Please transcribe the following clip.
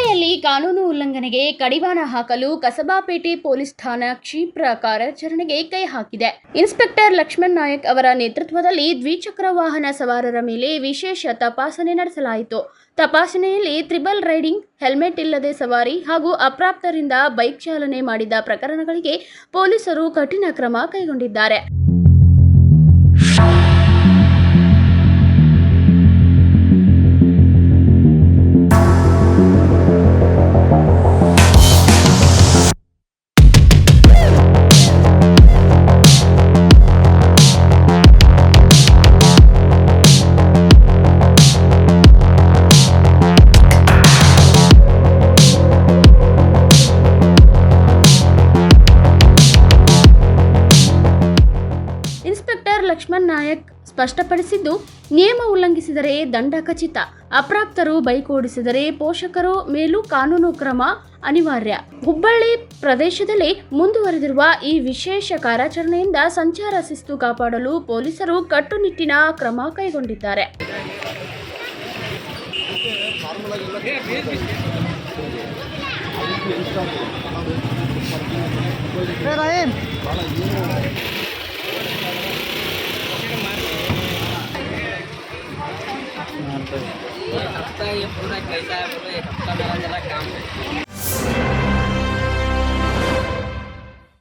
ಹುಬ್ಬಳ್ಳಿಯಲ್ಲಿ ಕಾನೂನು ಉಲ್ಲಂಘನೆಗೆ ಕಡಿವಾಣ ಹಾಕಲು ಕಸಬಾಪೇಟೆ ಪೊಲೀಸ್ ಠಾಣಾ ಕ್ಷಿಪ್ರ ಕಾರ್ಯಾಚರಣೆಗೆ ಕೈ ಹಾಕಿದೆ. ಇನ್ಸ್ಪೆಕ್ಟರ್ ಲಕ್ಷ್ಮಣ್ ನಾಯಕ್ ಅವರ ನೇತೃತ್ವದಲ್ಲಿ ದ್ವಿಚಕ್ರ ವಾಹನ ಸವಾರರ ಮೇಲೆ ವಿಶೇಷ ತಪಾಸಣೆ ನಡೆಸಲಾಯಿತು. ತಪಾಸಣೆಯಲ್ಲಿ ಟ್ರಿಬಲ್ ರೈಡಿಂಗ್, ಹೆಲ್ಮೆಟ್ ಇಲ್ಲದೆ ಸವಾರಿ ಹಾಗೂ ಅಪ್ರಾಪ್ತರಿಂದ ಬೈಕ್ ಚಾಲನೆ ಮಾಡಿದ ಪ್ರಕರಣಗಳಿಗೆ ಪೊಲೀಸರು ಕಠಿಣ ಕ್ರಮ ಕೈಗೊಂಡಿದ್ದಾರೆ. ಇನ್ಸ್ಪೆಕ್ಟರ್ ಲಕ್ಷ್ಮಣ್ ನಾಯಕ್ ಸ್ಪಷ್ಟಪಡಿಸಿದ್ದು, ನಿಯಮ ಉಲ್ಲಂಘಿಸಿದರೆ ದಂಡ ಖಚಿತ. ಅಪ್ರಾಪ್ತರು ಬೈಕ್ ಓಡಿಸಿದರೆ ಪೋಷಕರ ಮೇಲೂ ಕಾನೂನು ಕ್ರಮ ಅನಿವಾರ್ಯ. ಹುಬ್ಬಳ್ಳಿ ಪ್ರದೇಶದಲ್ಲಿ ಮುಂದುವರೆದಿರುವ ಈ ವಿಶೇಷ ಕಾರ್ಯಾಚರಣೆಯಿಂದ ಸಂಚಾರ ಶಿಸ್ತು ಕಾಪಾಡಲು ಪೊಲೀಸರು ಕಟ್ಟುನಿಟ್ಟಿನ ಕ್ರಮ ಕೈಗೊಂಡಿದ್ದಾರೆ. ये हफ्ता ये पूरा कैसा है, बोलो एक हफ्ता मेरा चला काम है।